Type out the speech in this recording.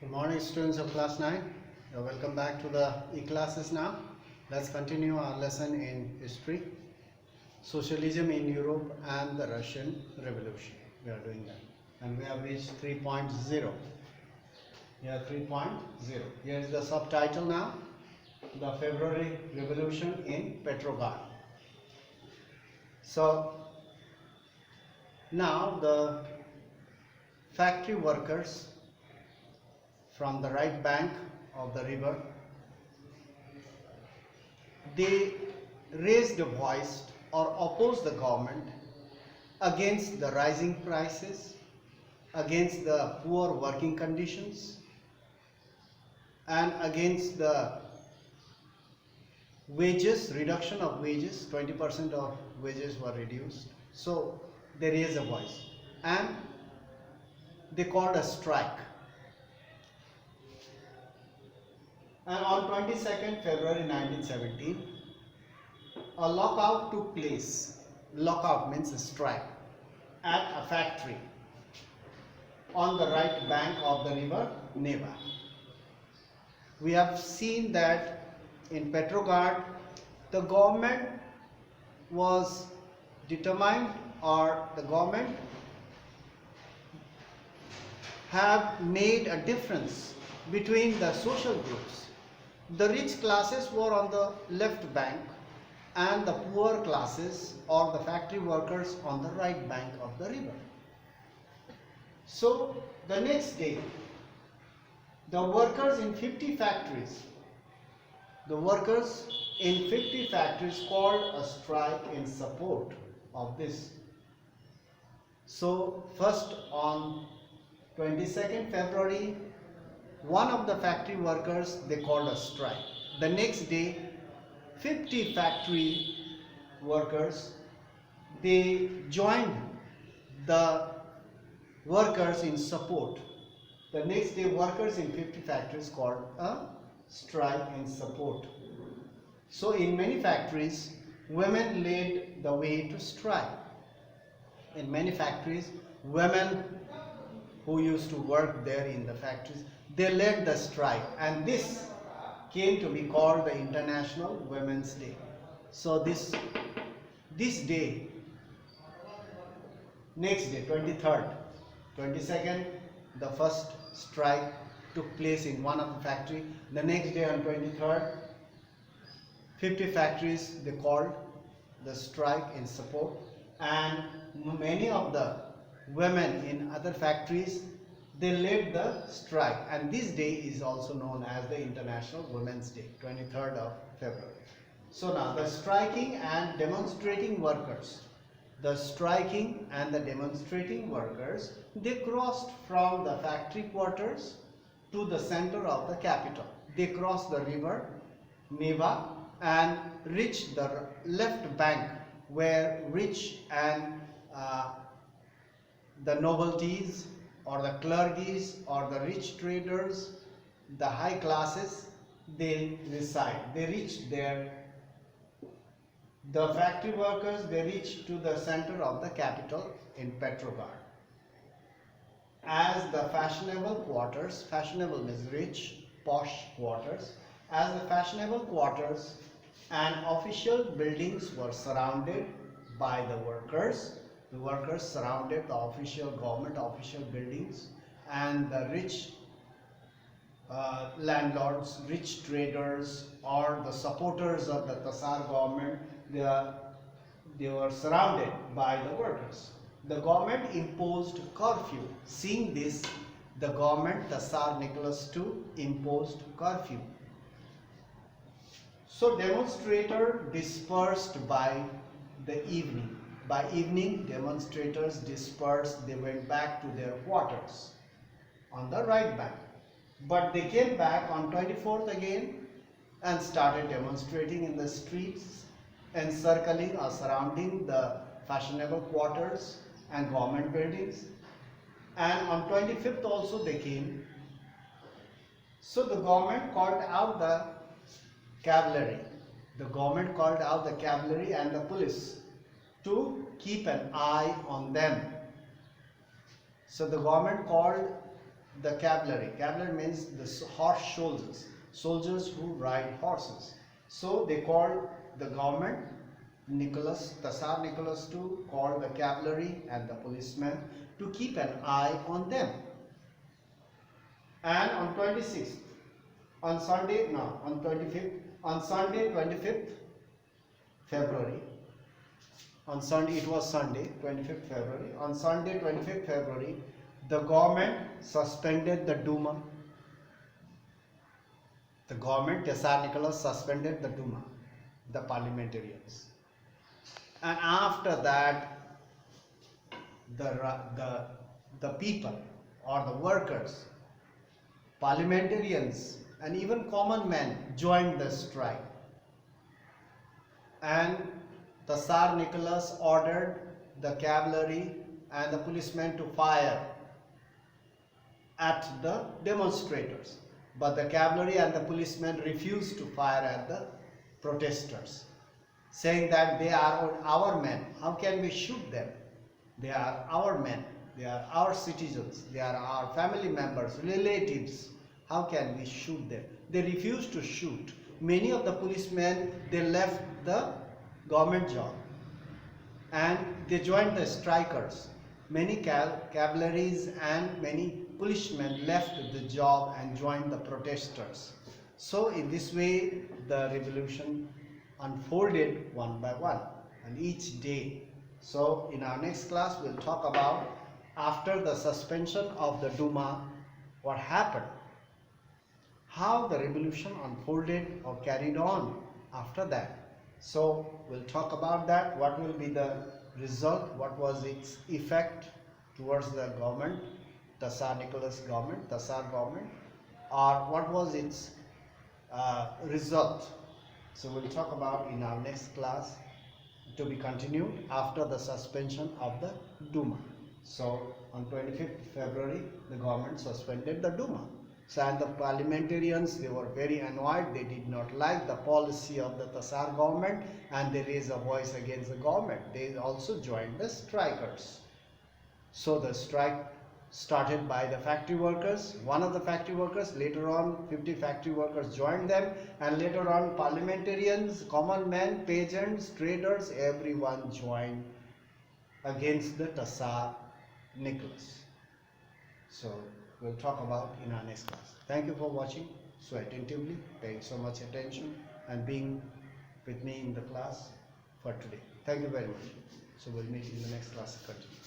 Good morning, students of class 9. Welcome back to the e-classes now. Let's continue our lesson in history, socialism in Europe and the Russian Revolution. We are doing that. And we have reached 3.0. Here 3.0. Here is the subtitle now, the February Revolution in Petrograd. So, now the factory workers from the right bank of the river, they raised a voice or opposed the government against the rising prices, against the poor working conditions, and against the wages, reduction of wages. 20% of wages were reduced. So they raised a voice and they called a strike. And on 22nd February 1917, a lockout took place. Lockout means a strike at a factory on the right bank of the river Neva. We have seen that in Petrograd, the government was determined, or the government have made a difference between the social groups. The rich classes were on the left bank and the poor classes or the factory workers on the right bank of the river. So the next day, the workers in 50 factories, called a strike in support of this. So first on 22nd February, one of the factory workers, they called a strike. The next day, 50 factory workers, they joined the workers in support. The next day, workers in 50 factories called a strike in support. So in many factories, women led the way to strike. In many factories, women who used to work there in the factories, they led the strike, and this came to be called the International Women's Day. So this day, next day, 23rd, 22nd, the first strike took place in one of the factory. The next day on 23rd, 50 factories, they called the strike in support, and many of the women in other factories, they led the strike, and this day is also known as the International Women's Day, 23rd of February. So now the striking and demonstrating workers, they crossed from the factory quarters to the center of the capital. They crossed the river Neva and reached the left bank, where rich and the nobilties or the clergies or the rich traders, the high classes, they reside. They reached there. The factory workers, they reached to the center of the capital in Petrograd. As the fashionable quarters, fashionable means rich, posh quarters, as the fashionable quarters and official buildings were surrounded by the workers surrounded the official government, official buildings, and the rich landlords, rich traders, or the supporters of the Tsar government, they were surrounded by the workers. The government imposed curfew. Seeing this, the government, the Tsar Nicholas II, imposed curfew. So demonstrators dispersed by the evening. By evening, demonstrators dispersed. They went back to their quarters on the right bank. But they came back on 24th again and started demonstrating in the streets, encircling or surrounding the fashionable quarters and government buildings. And on 25th also they came. So the government called out the cavalry. The government called out the cavalry and the police to keep an eye on them. So the government called the cavalry. Cavalry means the horse soldiers who ride horses. So they called the government, Tsar Nicholas II called the cavalry and the policemen to keep an eye on them. And on 26th, on Sunday, no, on 25th, on Sunday 25th February, on Sunday, it was Sunday 25th February, on Sunday 25th February, the government suspended the Duma. The government, Tsar Nicholas, suspended the Duma, the parliamentarians. And after that, the people or the workers, parliamentarians and even common men joined the strike. And the Tsar Nicholas ordered the cavalry and the policemen to fire at the demonstrators. But the cavalry and the policemen refused to fire at the protesters, saying that they are our men. How can we shoot them? They are our men. They are our citizens. They are our family members, relatives. How can we shoot them? They refused to shoot. Many of the policemen, they left the government job and they joined the strikers. Many cavalries and many policemen left the job and joined the protesters. So in this way, the revolution unfolded one by one and each day. So in our next class, we'll talk about after the suspension of the Duma, what happened, how the revolution unfolded or carried on after that. So we'll talk about that, what will be the result, what was its effect towards the government, the Tsar Nicholas government, the Tsar government, or what was its result. So we'll talk about in our next class, to be continued after the suspension of the Duma. So on 25th February, the government suspended the Duma. So and the parliamentarians, they were very annoyed. They did not like the policy of the Tsar government and they raised a voice against the government. They also joined the strikers. So the strike started by the factory workers, one of the factory workers, later on 50 factory workers joined them, and later on parliamentarians, common men, peasants, traders, everyone joined against the Tsar Nicholas. So we'll talk about in our next class. Thank you for watching so attentively, paying so much attention and being with me in the class for today. Thank you very much. So we'll meet in the next class. Continue.